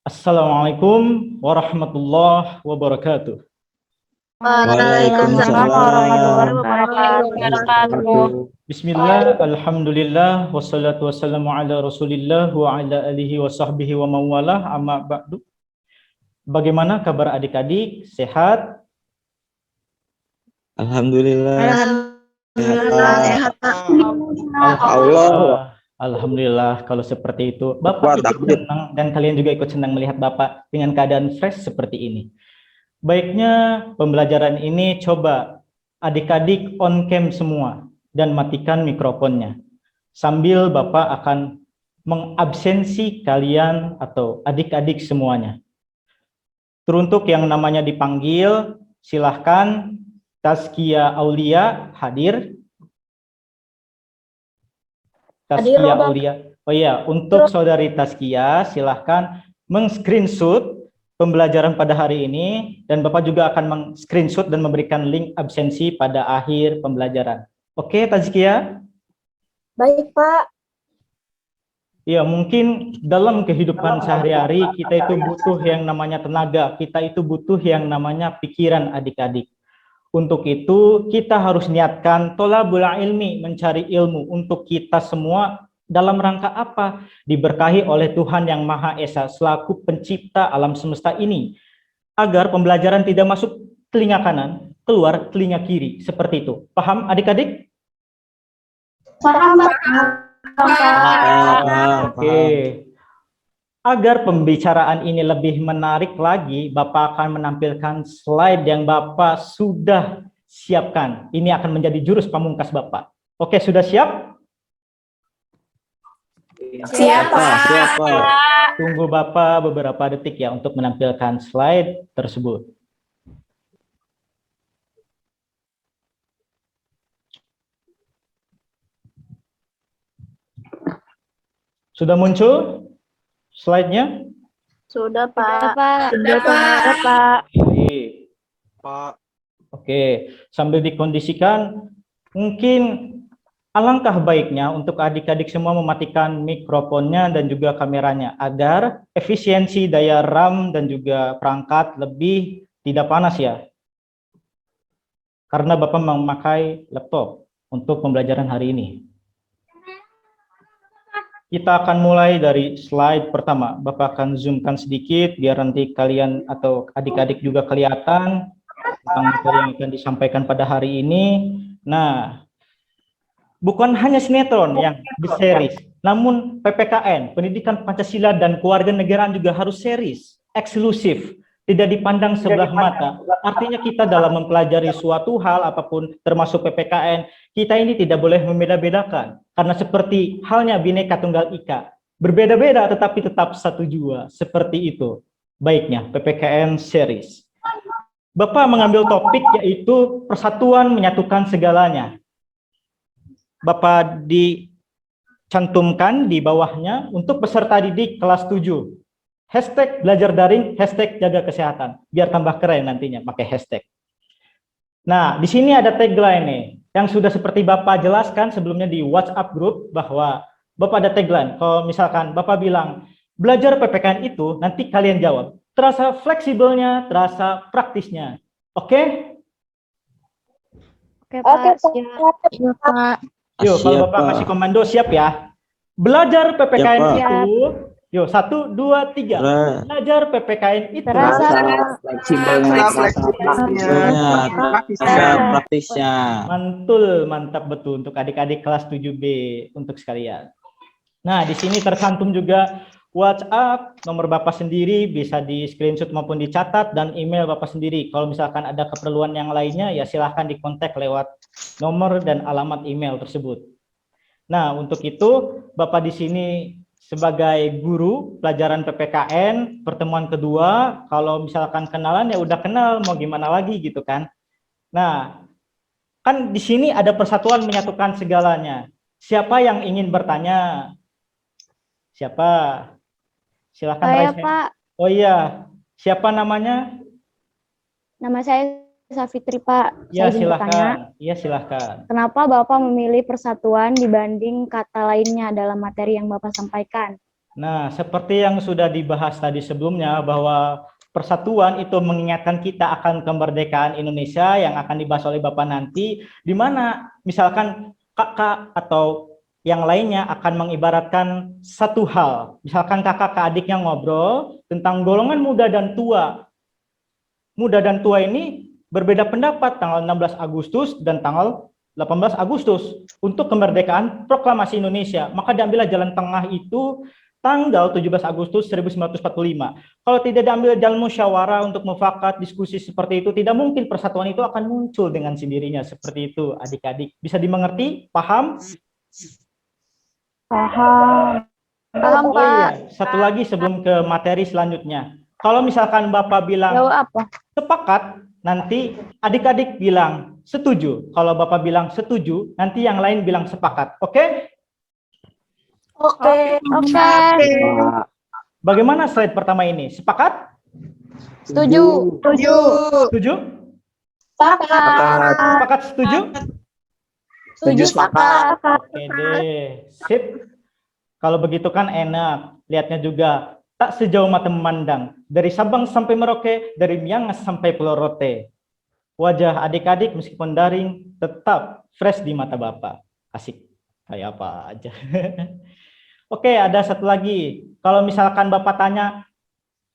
Assalamualaikum warahmatullahi wabarakatuh. Waalaikumsalam warahmatullahi wabarakatuh. Bismillah, alhamdulillah, wassalatu wassalamu ala rasulillah wa ala alihi wa sahbihi wa mawalah, amma ba'du. Bagaimana kabar adik-adik? Sehat? Alhamdulillah. Sehat. Alhamdulillah kalau seperti itu. Bapak ikut senang dan kalian juga ikut senang melihat Bapak dengan keadaan fresh seperti ini. Baiknya pembelajaran ini coba adik-adik on cam semua dan matikan mikrofonnya. Sambil Bapak akan mengabsensi kalian atau adik-adik semuanya. Teruntuk yang namanya dipanggil, silahkan Tazkiyah Aulia hadir. Tazkiyah Aulia. Oh iya, untuk saudari Tazkiyah silahkan meng-screenshot pembelajaran pada hari ini, dan Bapak juga akan meng-screenshot dan memberikan link absensi pada akhir pembelajaran. Oke, Tazkiyah? Baik, Pak. Ya, mungkin dalam kehidupan sehari-hari kita itu butuh yang namanya tenaga, kita itu butuh yang namanya pikiran adik-adik. Untuk itu kita harus niatkan tholabul ilmi, mencari ilmu untuk kita semua. Dalam rangka apa? Diberkahi oleh Tuhan Yang Maha Esa selaku pencipta alam semesta ini, agar pembelajaran tidak masuk telinga kanan, keluar telinga kiri, seperti itu. Paham adik-adik? Paham, Pak. Oke. Agar pembicaraan ini lebih menarik lagi, Bapak akan menampilkan slide yang Bapak sudah siapkan. Ini akan menjadi jurus pamungkas Bapak. Oke, sudah siap? Siap, Pak. Tunggu Bapak beberapa detik ya untuk menampilkan slide tersebut. Sudah muncul slide-nya? Sudah, Pak. Sudah, Pak. Baik. Pak. Oke, sambil dikondisikan, mungkin alangkah baiknya untuk adik-adik semua mematikan mikrofonnya dan juga kameranya agar efisiensi daya RAM dan juga perangkat lebih tidak panas ya. Karena Bapak memakai laptop untuk pembelajaran hari ini. Kita akan mulai dari slide pertama. Bapak akan zoomkan sedikit biar nanti kalian atau adik-adik juga kelihatan tentang materi yang akan disampaikan pada hari ini. Nah, bukan hanya sinetron yang berseries, namun PPKN, Pendidikan Pancasila dan Kewarganegaraan juga harus series, eksklusif, tidak dipandang sebelah mata. Artinya kita dalam mempelajari suatu hal apapun, termasuk PPKN, kita ini tidak boleh membeda-bedakan. Karena seperti halnya Bhinneka Tunggal Ika, berbeda-beda tetapi tetap satu jua, seperti itu. Baiknya, PPKN series. Bapak mengambil topik yaitu persatuan menyatukan segalanya. Bapak dicantumkan di bawahnya untuk peserta didik kelas 7. Hashtag belajar daring, hashtag jaga kesehatan. Biar tambah keren nantinya pakai hashtag. Nah, di sini ada tagline nih, yang sudah seperti Bapak jelaskan sebelumnya di WhatsApp group, bahwa Bapak ada tagline. Kalau misalkan Bapak bilang, belajar PPKN itu, nanti kalian jawab. Terasa fleksibelnya, terasa praktisnya. Oke? Oke, Pak. Siap, Pak. Yuk, kalau Bapak kasih komando, siap ya. Belajar PPKN itu, yuk, 1, 2, 3. Belajar PPKN itu Terasa praktisnya. Mantul, mantap betul untuk adik-adik kelas 7B untuk sekalian. Nah, di sini tercantum juga WhatsApp, nomor Bapak sendiri bisa di screenshot maupun dicatat, dan email Bapak sendiri. Kalau misalkan ada keperluan yang lainnya, ya silahkan dikontak lewat nomor dan alamat email tersebut. Nah, untuk itu Bapak di sini sebagai guru pelajaran PPKN pertemuan kedua. Kalau misalkan kenalan ya udah kenal, mau gimana lagi gitu kan. Nah, kan di sini ada persatuan menyatukan segalanya. Siapa yang ingin bertanya? Siapa? Silahkan. Saya, Pak. Oh iya, siapa namanya? Nama saya Safitri, Pak. Ya, Saya ingin bertanya, silahkan. Iya, silahkan. kenapa Bapak memilih persatuan dibanding kata lainnya dalam materi yang Bapak sampaikan? Nah, seperti yang sudah dibahas tadi sebelumnya bahwa persatuan itu mengingatkan kita akan kemerdekaan Indonesia yang akan dibahas oleh Bapak nanti, di mana misalkan kakak atau yang lainnya akan mengibaratkan satu hal. Misalkan kakak ke adiknya ngobrol tentang golongan muda dan tua. Muda dan tua ini berbeda pendapat tanggal 16 Agustus dan tanggal 18 Agustus untuk kemerdekaan proklamasi Indonesia. Maka diambillah jalan tengah itu tanggal 17 Agustus 1945. Kalau tidak diambil jalan musyawarah untuk mufakat diskusi seperti itu, tidak mungkin persatuan itu akan muncul dengan sendirinya. Seperti itu, adik-adik. Bisa dimengerti? Paham? Paham. Paham, Oh Pak. iya, satu lagi sebelum ke materi selanjutnya. Kalau misalkan Bapak bilang Jawab apa? sepakat, nanti adik-adik bilang setuju. Kalau Bapak bilang setuju, nanti yang lain bilang sepakat. Oke? Oke. Oke. Bagaimana slide pertama ini? Sepakat? Setuju. Setuju. Setuju? Sepakat. Sepakat setuju? Setuju sepakat. Oke deh, sip. Kalau begitu kan enak. Lihatnya juga tak sejauh mata memandang. Dari Sabang sampai Merauke, dari Miangas sampai Pulau Rote. Wajah adik-adik meskipun daring tetap fresh di mata Bapak. Asik. Kayak apa aja. Oke, ada satu lagi. Kalau misalkan Bapak tanya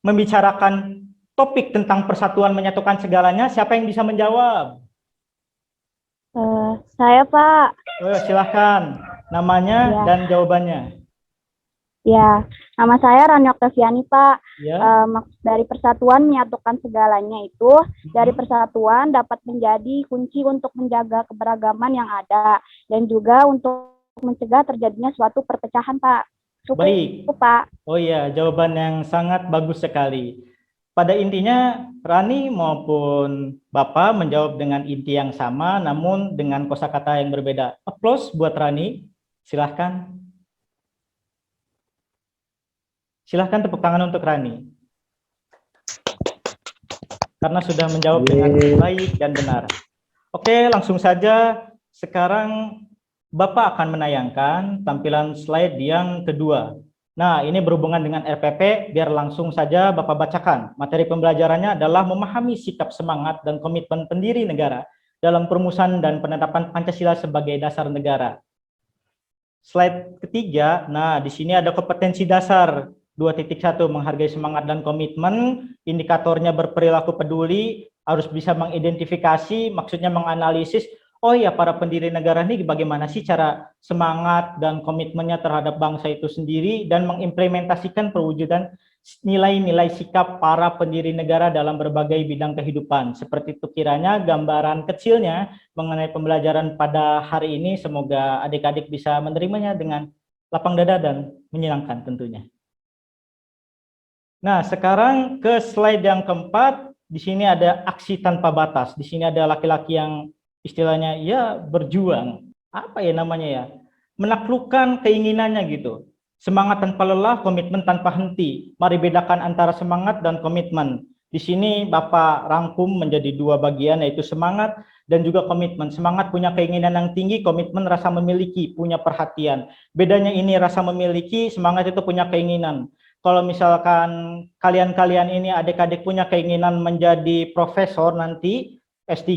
membicarakan topik tentang persatuan menyatukan segalanya, siapa yang bisa menjawab? Saya, Pak. Oh, silahkan. Namanya Ya. dan jawabannya. Ya, nama saya Rani Oktaviani, Pak. Ya. Maksud dari persatuan menyatukan segalanya itu, dari persatuan dapat menjadi kunci untuk menjaga keberagaman yang ada, dan juga untuk mencegah terjadinya suatu perpecahan, Pak. Cukup, Baik. Pak. Oh iya, jawaban yang sangat bagus sekali. Pada intinya, Rani maupun Bapak menjawab dengan inti yang sama, namun dengan kosakata yang berbeda. Aplaus buat Rani. Silahkan. Silahkan tepuk tangan untuk Rani. Karena sudah menjawab dengan baik dan benar. Oke, langsung saja. Sekarang Bapak akan menayangkan tampilan slide yang kedua. Nah, ini berhubungan dengan RPP, biar langsung saja Bapak bacakan. Materi pembelajarannya adalah memahami sikap semangat dan komitmen pendiri negara dalam perumusan dan penetapan Pancasila sebagai dasar negara. Slide ketiga, nah di sini ada kompetensi dasar 2.1, menghargai semangat dan komitmen, indikatornya berperilaku peduli, harus bisa mengidentifikasi, maksudnya menganalisis, oh ya para pendiri negara ini bagaimana sih cara semangat dan komitmennya terhadap bangsa itu sendiri, dan mengimplementasikan perwujudan nilai-nilai sikap para pendiri negara dalam berbagai bidang kehidupan. Seperti itu kiranya gambaran kecilnya mengenai pembelajaran pada hari ini, semoga adik-adik bisa menerimanya dengan lapang dada dan menyenangkan tentunya. Nah, sekarang ke slide yang keempat. Di sini ada aksi tanpa batas. Di sini ada laki-laki yang istilahnya ya berjuang. Apa ya namanya ya? Menaklukkan keinginannya gitu. Semangat tanpa lelah, komitmen tanpa henti. Mari bedakan antara semangat dan komitmen. Di sini Bapak rangkum menjadi dua bagian, yaitu semangat dan juga komitmen. Semangat punya keinginan yang tinggi, komitmen rasa memiliki, punya perhatian. Bedanya ini rasa memiliki, semangat itu punya keinginan. Kalau misalkan kalian-kalian ini adik-adik punya keinginan menjadi profesor nanti S3,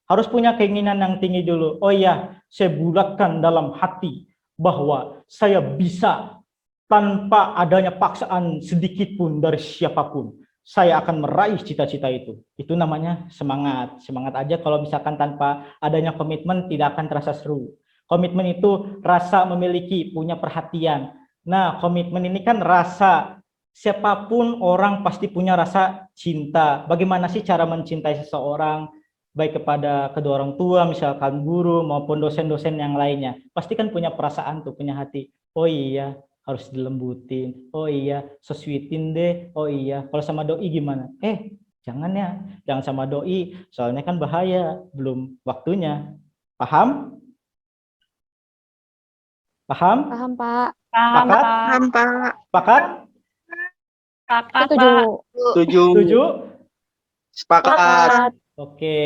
harus punya keinginan yang tinggi dulu. Oh iya, saya bulatkan dalam hati bahwa saya bisa tanpa adanya paksaan sedikit pun dari siapapun. Saya akan meraih cita-cita itu. Itu namanya semangat. Semangat aja kalau misalkan tanpa adanya komitmen tidak akan terasa seru. Komitmen itu rasa memiliki, punya perhatian. Nah, komitmen ini kan rasa, siapapun orang pasti punya rasa cinta. Bagaimana sih cara mencintai seseorang, baik kepada kedua orang tua, misalkan guru maupun dosen-dosen yang lainnya. Pasti kan punya perasaan tuh, punya hati. Oh iya, harus dilembutin. Oh iya, sesuitin deh. Oh iya, kalau sama doi gimana? Jangan ya, jangan sama doi, soalnya kan bahaya, belum waktunya. Paham? Paham? Paham, Pak. Sepakat? Sepakat? Setuju. Setuju? Sepakat. Oke.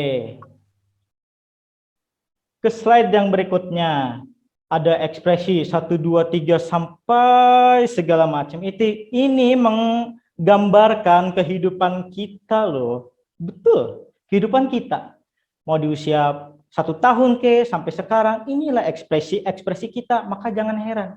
Ke slide yang berikutnya. ada ekspresi 1, 2, 3 sampai segala macam. Ini menggambarkan kehidupan kita loh. Betul, kehidupan kita. Mau di usia 1 tahun sampai sekarang, inilah ekspresi kita, maka jangan heran.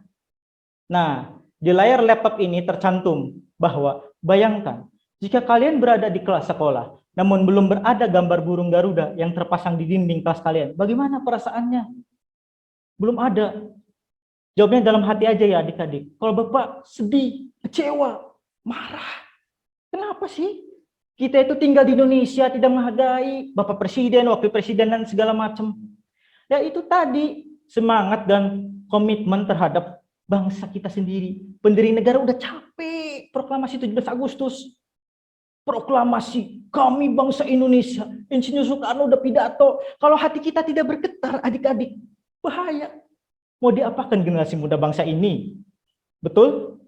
Nah, di layar laptop ini tercantum bahwa bayangkan, jika kalian berada di kelas sekolah, namun belum berada gambar burung Garuda yang terpasang di dinding kelas kalian, bagaimana perasaannya? Belum ada. Jawabnya dalam hati aja ya adik-adik. Kalau Bapak sedih, kecewa, marah. Kenapa sih? Kita itu tinggal di Indonesia, tidak menghargai Bapak Presiden, Wakil Presiden, dan segala macam. Ya itu tadi, semangat dan komitmen terhadap bangsa kita sendiri. Pendiri negara udah capek, proklamasi 17 Agustus. Proklamasi kami bangsa Indonesia. Insinyur Soekarno udah pidato. Kalau hati kita tidak bergetar, adik-adik, bahaya. Mau diapakan generasi muda bangsa ini? Betul?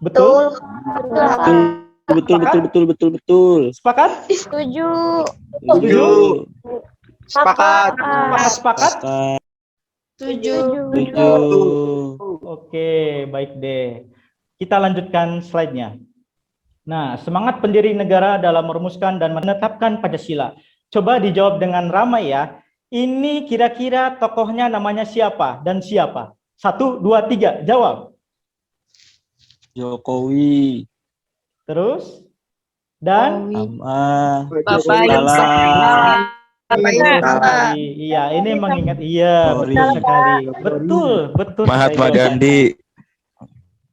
Betul? Betul. Sepakat? Setuju. Setuju? Sepakat. Sepakat? Setuju. Oke, baik deh. Kita lanjutkan slide-nya. Nah, semangat pendiri negara dalam merumuskan dan menetapkan Pancasila. Coba dijawab dengan ramai ya. Ini kira-kira tokohnya namanya siapa dan siapa? 1, 2, 3, jawab. Jokowi. Terus? Dan? Sama. Bapak Iya, ini mengingat. Iya, betul sekali. Betul. Mahatma sekali. Gandhi.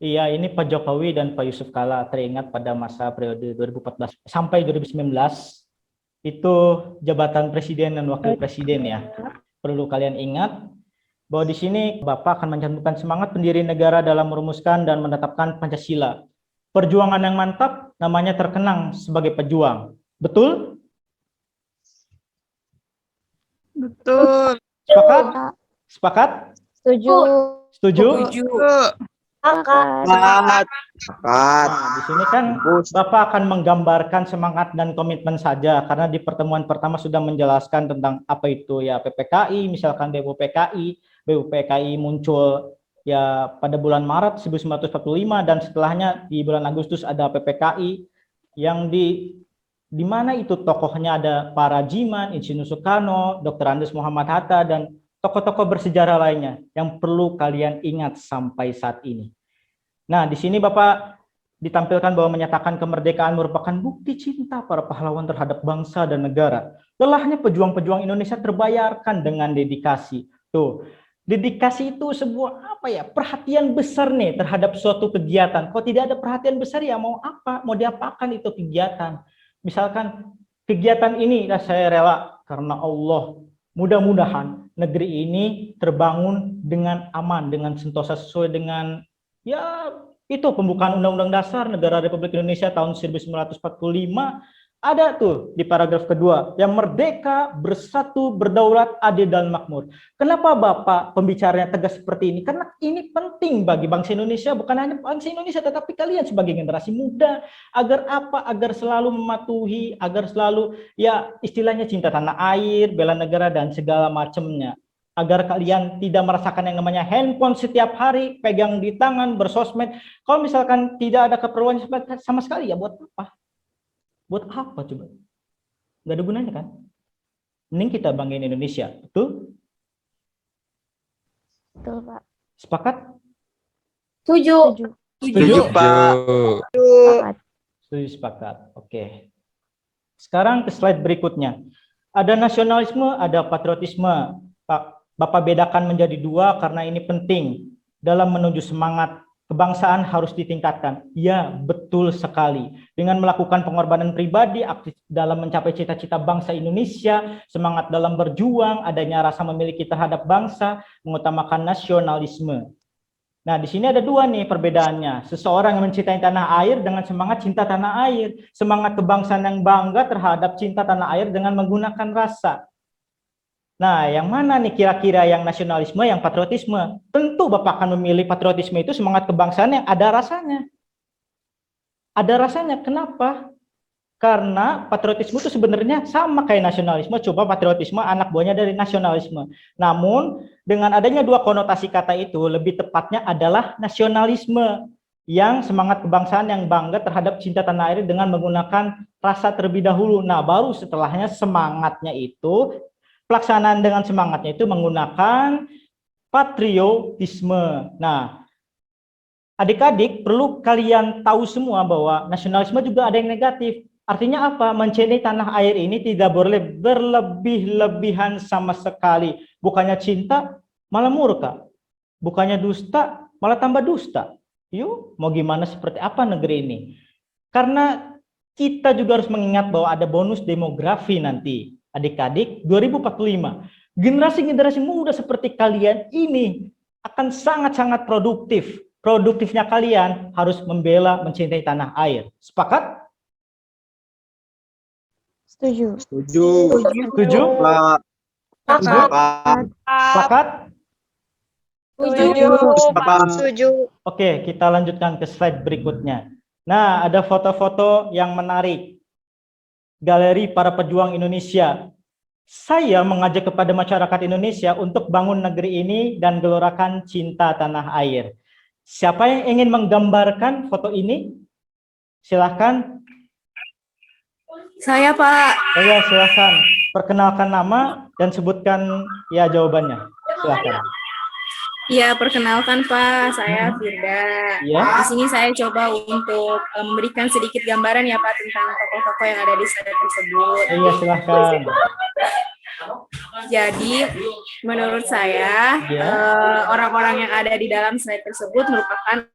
Iya, ini Pak Jokowi dan Pak Yusuf Kala teringat pada masa periode 2014 sampai 2019. Itu jabatan presiden dan wakil presiden ya. Perlu kalian ingat bahwa di sini Bapak akan mencantumkan semangat pendiri negara dalam merumuskan dan menetapkan Pancasila. Perjuangan yang mantap namanya terkenang sebagai pejuang. Betul? Betul. Sepakat? Sepakat? Setuju. Setuju? Sepakat. Nah, di sini kan Bapak akan menggambarkan semangat dan komitmen saja, karena di pertemuan pertama sudah menjelaskan tentang apa itu ya PPKI, misalkan BUPKI muncul ya pada bulan Maret 1945 dan setelahnya di bulan Agustus ada PPKI yang di mana itu tokohnya ada Pak Rajiman, Insinyur Soekarno, Dr. Andes Muhammad Hatta, dan tokoh-tokoh bersejarah lainnya yang perlu kalian ingat sampai saat ini. Nah, di sini Bapak ditampilkan bahwa menyatakan kemerdekaan merupakan bukti cinta para pahlawan terhadap bangsa dan negara. Lelahnya pejuang-pejuang Indonesia terbayarkan dengan dedikasi. Tuh, dedikasi itu sebuah perhatian besar nih terhadap suatu kegiatan. Kalau tidak ada perhatian besar ya mau apa? Mau diapakan itu kegiatan? Misalkan kegiatan ini saya rela karena Allah. Mudah-mudahan negeri ini terbangun dengan aman, dengan sentosa sesuai dengan ya itu pembukaan Undang-Undang Dasar Negara Republik Indonesia tahun 1945. Ada tuh di paragraf kedua, yang merdeka, bersatu, berdaulat, adil dan makmur. Kenapa Bapak pembicaranya tegas seperti ini? Karena ini penting bagi bangsa Indonesia, bukan hanya bangsa Indonesia, tetapi kalian sebagai generasi muda. Agar apa? Agar selalu mematuhi, agar selalu ya istilahnya cinta tanah air, bela negara dan segala macamnya. Agar kalian tidak merasakan yang namanya handphone setiap hari, pegang di tangan, bersosmed. Kalau misalkan tidak ada keperluan sama sekali, ya buat apa? Buat apa coba? Nggak ada gunanya kan? Mending kita banggain Indonesia, betul? Betul, Pak. Sepakat? Setuju. Setuju, Pak. Sepakat. Setuju, sepakat. Oke. Sekarang ke slide berikutnya. Ada nasionalisme, ada patriotisme. Bapak bedakan menjadi dua karena ini penting dalam menuju semangat kebangsaan harus ditingkatkan. Ya, betul sekali. Dengan melakukan pengorbanan pribadi, aktif dalam mencapai cita-cita bangsa Indonesia, semangat dalam berjuang, adanya rasa memiliki terhadap bangsa, mengutamakan nasionalisme. Nah, di sini ada dua nih perbedaannya. Seseorang yang mencintai tanah air dengan semangat cinta tanah air. Semangat kebangsaan yang bangga terhadap cinta tanah air dengan menggunakan rasa. Nah, yang mana nih kira-kira yang nasionalisme, yang patriotisme? Tentu Bapak akan memilih patriotisme itu semangat kebangsaan yang ada rasanya. Ada rasanya, kenapa? Karena patriotisme itu sebenarnya sama kayak nasionalisme, coba patriotisme anak buahnya dari nasionalisme. Namun dengan adanya dua konotasi kata itu, lebih tepatnya adalah nasionalisme yang semangat kebangsaan yang bangga terhadap cinta tanah air dengan menggunakan rasa terlebih dahulu. Nah, baru setelahnya semangatnya itu, pelaksanaan dengan semangatnya itu menggunakan patriotisme. Nah, adik-adik perlu kalian tahu semua bahwa nasionalisme juga ada yang negatif. Artinya apa? Mencintai tanah air ini tidak boleh berlebih-lebihan sama sekali. Bukannya cinta, malah murka. Bukannya dusta, malah tambah dusta. Yuk, mau gimana seperti apa negeri ini? Karena kita juga harus mengingat bahwa ada bonus demografi nanti. Adik-adik, 2045. Generasi-generasi muda seperti kalian ini akan sangat-sangat produktif. Produktifnya kalian harus membela, mencintai tanah air. Sepakat? Setuju. Setuju. Setuju? Pak. Setuju? Pak. Sepakat? Setuju. Pak. Setuju. Oke, kita lanjutkan ke slide berikutnya. Nah, ada foto-foto yang menarik. Galeri para pejuang Indonesia. Saya mengajak kepada masyarakat Indonesia untuk bangun negeri ini dan gelorakan cinta tanah air. Siapa yang ingin menggambarkan foto ini? Silahkan. Saya, Pak. Oh ya, silahkan. Perkenalkan nama dan sebutkan ya jawabannya. Silahkan. Ya, perkenalkan Pak, saya Firda. Iya. Di sini saya coba untuk memberikan sedikit gambaran ya Pak tentang tokoh-tokoh yang ada di slide tersebut. Iya, silahkan. Jadi, menurut saya orang-orang yang ada di dalam slide tersebut merupakan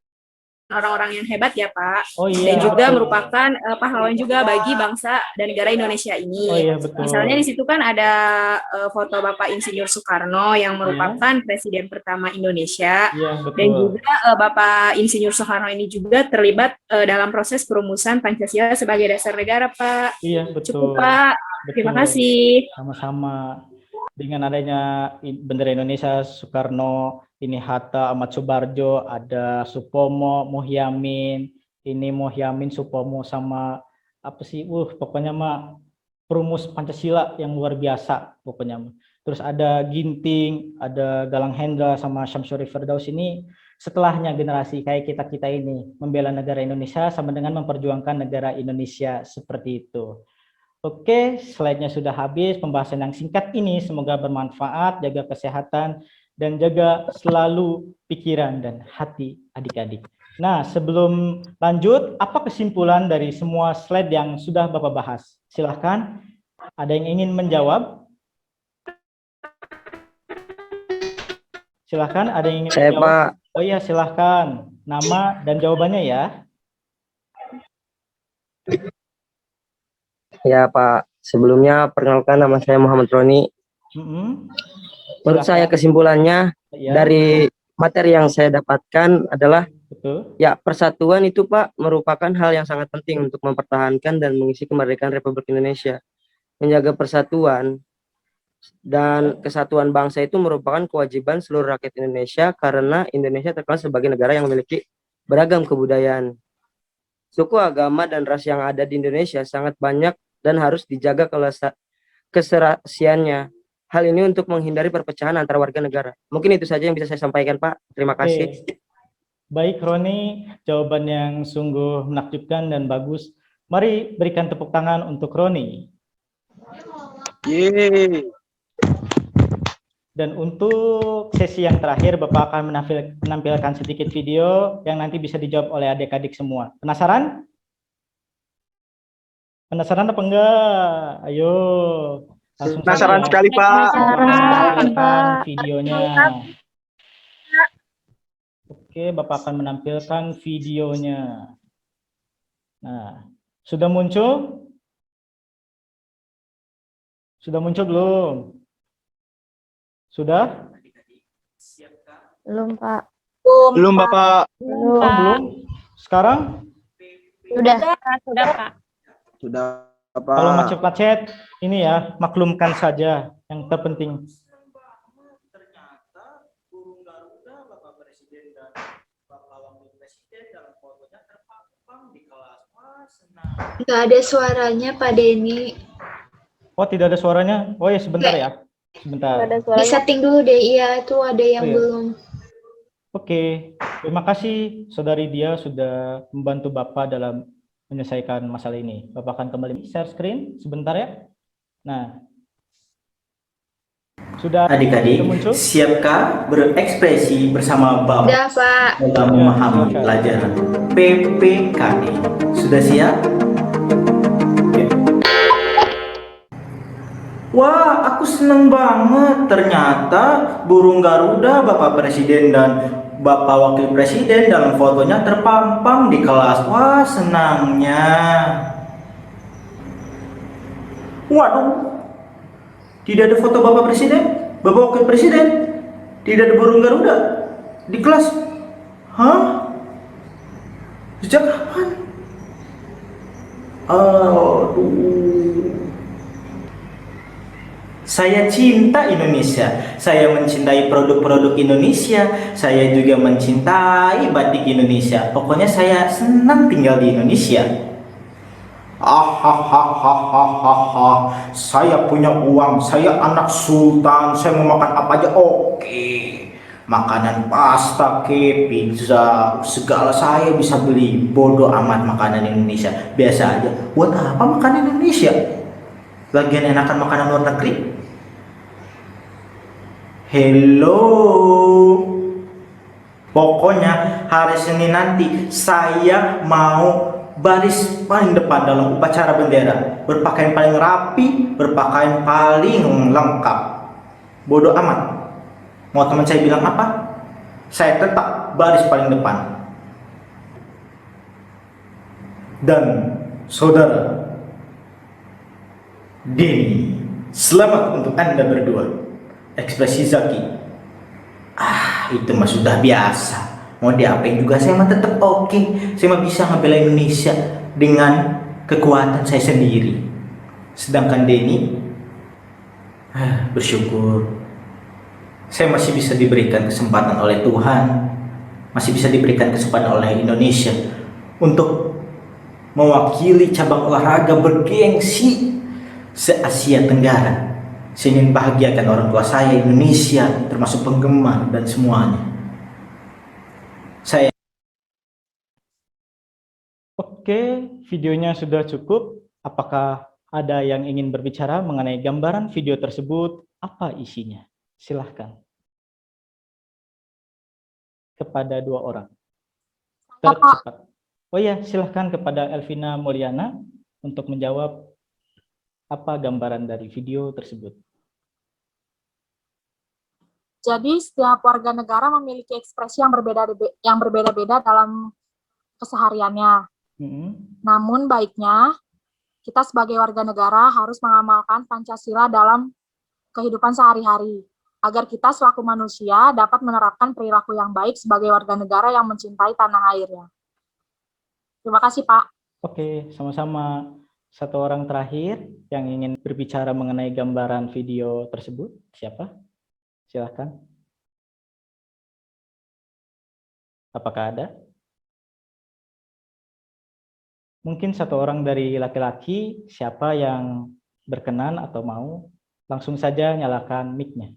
orang-orang yang hebat ya Pak. Oh iya. Dan juga betul. merupakan pahlawan juga bagi bangsa dan negara Indonesia ini. Oh iya, betul. Misalnya di situ kan ada foto Bapak Insinyur Soekarno yang merupakan presiden pertama Indonesia. Iya, betul. Dan juga Bapak Insinyur Soekarno ini juga terlibat dalam proses perumusan Pancasila sebagai dasar negara, Pak. Iya, betul. Cukup, Pak. Betul. Terima kasih. Sama-sama. Dengan adanya bendera Indonesia, Soekarno, ini Hatta, Ahmad Subarjo, ada Supomo, Muhyamin, ini Muhyamin, Supomo, sama apa sih? Pokoknya mah perumus Pancasila yang luar biasa pokoknya. Terus ada Ginting, ada Galang Hendra, sama Syamsuri Firdaus. Ini setelahnya generasi kayak kita-kita ini membela negara Indonesia sama dengan memperjuangkan negara Indonesia seperti itu. Oke, slide-nya sudah habis. Pembahasan yang singkat ini semoga bermanfaat, jaga kesehatan, dan jaga selalu pikiran dan hati adik-adik. Nah, sebelum lanjut, apa kesimpulan dari semua slide yang sudah Bapak bahas? Silahkan, ada yang ingin menjawab? Silahkan, ada yang ingin Saya menjawab? Pak. Oh iya, silahkan. Nama dan jawabannya ya. Ya Pak, sebelumnya perkenalkan nama saya Muhammad Roni. Menurut saya kesimpulannya Ya, dari materi yang saya dapatkan adalah betul. ya persatuan itu Pak merupakan hal yang sangat penting untuk mempertahankan dan mengisi kemerdekaan Republik Indonesia. Menjaga persatuan dan kesatuan bangsa itu merupakan kewajiban seluruh rakyat Indonesia karena Indonesia terkenal sebagai negara yang memiliki beragam kebudayaan. Suku, agama, dan ras yang ada di Indonesia sangat banyak dan harus dijaga keserasiannya. Hal ini untuk menghindari perpecahan antara warga negara. Mungkin itu saja yang bisa saya sampaikan, Pak. Terima kasih. Baik, Roni, jawaban yang sungguh menakjubkan dan bagus. Mari berikan tepuk tangan untuk Roni. Yeay. Dan untuk sesi yang terakhir, Bapak akan menampilkan sedikit video yang nanti bisa dijawab oleh adik-adik semua. Penasaran? Penasaran apa enggak? Ayo. Langsung Penasaran saja. sekali, Pak. Menampilkan videonya. Oke, Bapak akan menampilkan videonya. Nah, sudah muncul? Sudah muncul belum? Sudah? Belum, Pak. Belum, Bapak. Belum. Oh, belum? Sekarang? Sudah. Sudah, Pak. Sudah, Kalau Pak. macet-macet, ini ya, maklumkan saja. Yang terpenting. Ternyata burung Garuda, Bapak Presiden dan Bapak Wakil Presiden dalam fotonya terpampang di kelas. Nggak ada suaranya, Pak Denny. Oh, tidak ada suaranya. Oh ya, sebentar ya. Sebentar. Nggak ada Di suaranya. setting dulu deh, iya itu ada yang Oh, iya. belum. Oke, terima kasih Saudari Dia sudah membantu Bapak dalam menyelesaikan masalah ini. Bapak akan kembali share screen sebentar ya. Nah, sudah Adik-adik, muncul? siapkah berekspresi bersama Bapak Udah, Pak. dalam Ya, memahami silakan. pelajaran PPKN? Sudah siap? Ya. Wah, aku seneng banget. Ternyata burung Garuda Bapak Presiden dan Bapak Wakil Presiden dalam fotonya terpampang di kelas. Wah, senangnya. Waduh, tidak ada foto Bapak Presiden, Bapak Wakil Presiden, tidak ada burung Garuda di kelas. Hah? Sejak kapan? Aduh. Saya cinta Indonesia. Saya mencintai produk-produk Indonesia. Saya juga mencintai batik Indonesia. Pokoknya saya senang tinggal di Indonesia. Saya punya uang, saya anak sultan, saya mau makan apa aja oke. Makanan pasta, ke pizza, segala saya bisa beli. Bodoh amat makanan Indonesia, biasa aja. Buat apa makanan Indonesia? Lagian enakan makanan luar negeri. Hello. Pokoknya hari Senin nanti saya mau baris paling depan dalam upacara bendera, berpakaian paling rapi, berpakaian paling lengkap. Bodoh amat mau teman saya bilang apa, saya tetap baris paling depan. Dan saudara Denny, selamat untuk Anda berdua. Ekspresi Zaki, itu mah sudah biasa. Mau diapain juga saya mah tetap oke. Saya mah bisa ngebela Indonesia dengan kekuatan saya sendiri. Sedangkan Denny, bersyukur saya masih bisa diberikan kesempatan oleh Tuhan, masih bisa diberikan kesempatan oleh Indonesia untuk mewakili cabang olahraga bergengsi se-Asia Tenggara. Saya ingin bahagiakan orang tua saya Indonesia, termasuk penggemar dan semuanya. Saya Oke, videonya sudah cukup. Apakah ada yang ingin berbicara mengenai gambaran video tersebut? Apa isinya? Silahkan. Kepada dua orang. Tercepat. Oh ya, silahkan kepada Elvina Mulyana untuk menjawab apa gambaran dari video tersebut. Jadi setiap warga negara memiliki ekspresi yang berbeda-beda dalam kesehariannya. Namun baiknya kita sebagai warga negara harus mengamalkan Pancasila dalam kehidupan sehari-hari agar kita selaku manusia dapat menerapkan perilaku yang baik sebagai warga negara yang mencintai tanah airnya. Terima kasih, Pak. Oke, sama-sama. Satu orang terakhir yang ingin berbicara mengenai gambaran video tersebut, siapa? Silahkan. Apakah ada? Mungkin satu orang dari laki-laki, siapa yang berkenan atau mau, langsung saja nyalakan mic-nya.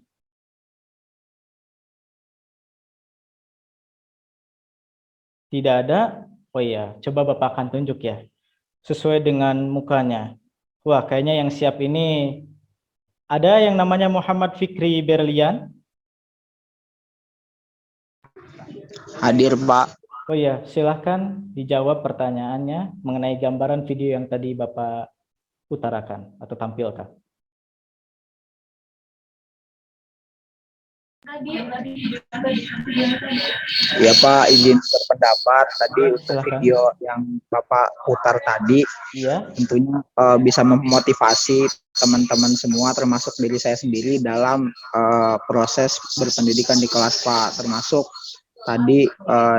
Tidak ada? Oh iya, coba Bapak akan tunjuk ya. Sesuai dengan mukanya. Wah, kayaknya yang siap ini ada yang namanya Muhammad Fikri Berlian. Hadir, Pak. Oh iya, silahkan dijawab pertanyaannya mengenai gambaran video yang tadi Bapak utarakan atau tampilkan. Ya Pak, izin berpendapat tadi untuk Silakan. video yang Bapak putar tadi, Iya. tentunya bisa memotivasi teman-teman semua, termasuk diri saya sendiri dalam proses berpendidikan di kelas Pak, termasuk tadi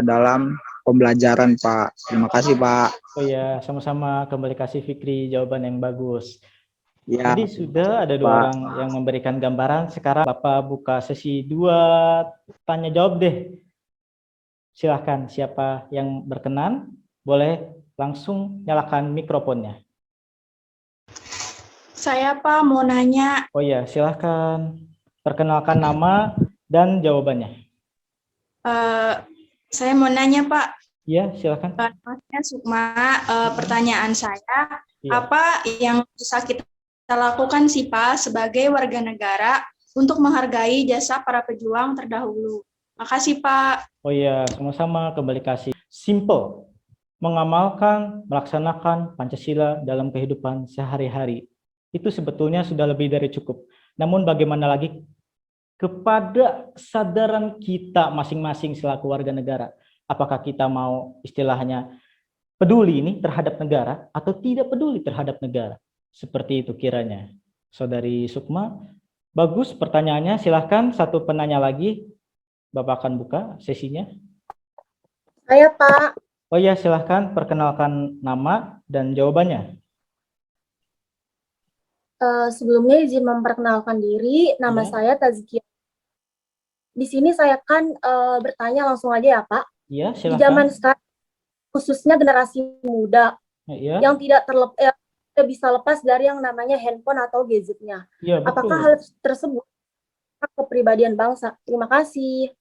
dalam pembelajaran Pak. Terima kasih Pak. Oh iya, sama-sama, kembali kasih Fikri jawaban yang bagus. Ya, Jadi sudah ada dua Pak. orang yang memberikan gambaran. Sekarang Bapak buka sesi 2 tanya jawab deh. Silahkan, siapa yang berkenan boleh Langsung nyalakan mikrofonnya. Saya Pak mau nanya. Oh ya, silahkan. Perkenalkan nama dan jawabannya. Saya mau nanya Pak. Iya, silahkan. Namanya Sukma. Pertanyaan saya, Iya. apa yang bisa kita lakukan sih Pak sebagai warga negara untuk menghargai jasa para pejuang terdahulu? Makasih Pak. Oh iya, sama-sama, kembali kasih. Simple. Mengamalkan, melaksanakan Pancasila dalam kehidupan sehari-hari. Itu sebetulnya sudah lebih dari cukup. Namun bagaimana lagi kepada kesadaran kita masing-masing selaku warga negara. Apakah kita mau istilahnya peduli ini terhadap negara atau tidak peduli terhadap negara? Seperti itu kiranya. Saudari Sukma, bagus pertanyaannya. Silahkan satu penanya lagi. Bapak akan buka sesinya. Saya Pak. Oh ya, silahkan perkenalkan nama dan jawabannya. Sebelumnya izin memperkenalkan diri, nama saya Tazkia. Di sini saya akan bertanya langsung aja ya Pak. Iya, Di silahkan. zaman sekarang, khususnya generasi muda, yang tidak bisa lepas dari yang namanya handphone atau gadgetnya. Ya, betul. Apakah hal tersebut kepribadian bangsa? Terima kasih.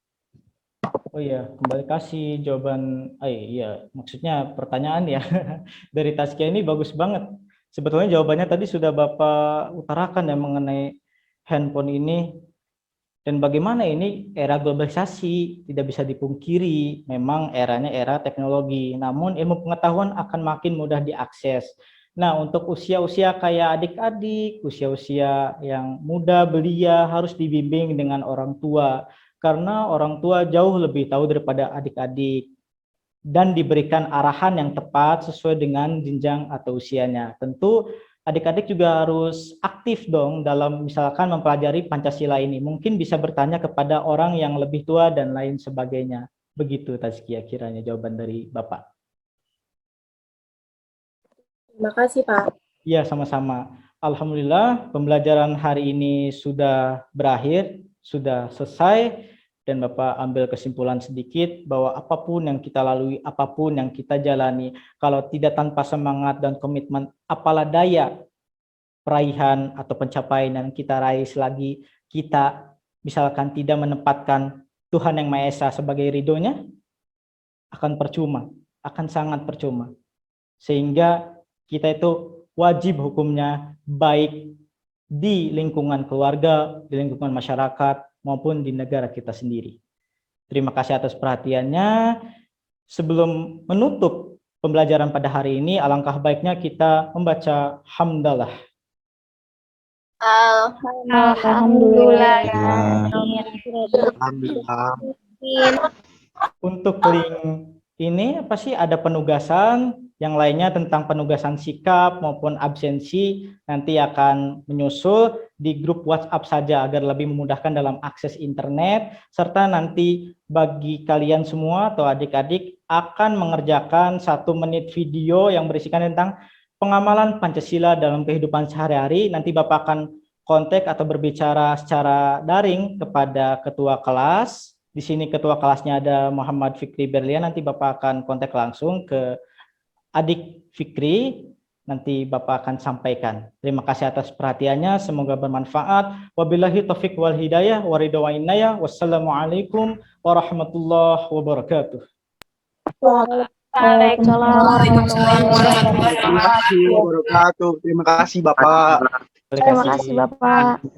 Oh iya, kembali kasih jawaban. Iya, maksudnya pertanyaan ya dari Taskia ini bagus banget. Sebetulnya jawabannya tadi sudah Bapak utarakan ya mengenai handphone ini. Dan bagaimana ini era globalisasi, tidak bisa dipungkiri. Memang eranya era teknologi, namun ilmu pengetahuan akan makin mudah diakses. Nah, untuk usia-usia kayak adik-adik, usia-usia yang muda belia harus dibimbing dengan orang tua. Karena orang tua jauh lebih tahu daripada adik-adik. Dan diberikan arahan yang tepat sesuai dengan jenjang atau usianya. Tentu adik-adik juga harus aktif dong dalam misalkan mempelajari Pancasila ini. Mungkin bisa bertanya kepada orang yang lebih tua dan lain sebagainya. Begitu Tazkia kiranya jawaban dari Bapak. Terima kasih Pak. Ya, sama-sama. Alhamdulillah pembelajaran hari ini sudah berakhir, sudah selesai. Dan Bapak ambil kesimpulan sedikit bahwa apapun yang kita lalui, apapun yang kita jalani, kalau tidak tanpa semangat dan komitmen, apalah daya peraihan atau pencapaian yang kita raih selagi kita misalkan tidak menempatkan Tuhan Yang Maha Esa sebagai ridhonya, akan percuma, akan sangat percuma. Sehingga kita itu wajib hukumnya baik di lingkungan keluarga, di lingkungan masyarakat, maupun di negara kita sendiri. Terima kasih atas perhatiannya. Sebelum menutup pembelajaran pada hari ini, alangkah baiknya kita membaca hamdalah. Alhamdulillah. Untuk link ini apa sih, ada penugasan, yang lainnya tentang penugasan sikap maupun absensi nanti akan menyusul di grup WhatsApp saja agar lebih memudahkan dalam akses internet, serta nanti bagi kalian semua atau adik-adik akan mengerjakan 1 menit video yang berisikan tentang pengamalan Pancasila dalam kehidupan sehari-hari. Nanti Bapak akan kontak atau berbicara secara daring kepada ketua kelas. Di sini ketua kelasnya ada Muhammad Fikri Berlian, nanti Bapak akan kontak langsung ke Adik Fikri, nanti Bapak akan sampaikan. Terima kasih atas perhatiannya, semoga bermanfaat. Wabillahi taufiq wal hidayah, waridha wa inayah. Wassalamualaikum warahmatullahi wabarakatuh. Waalaikumsalam warahmatullahi wabarakatuh. Terima kasih Bapak. Terima kasih Bapak.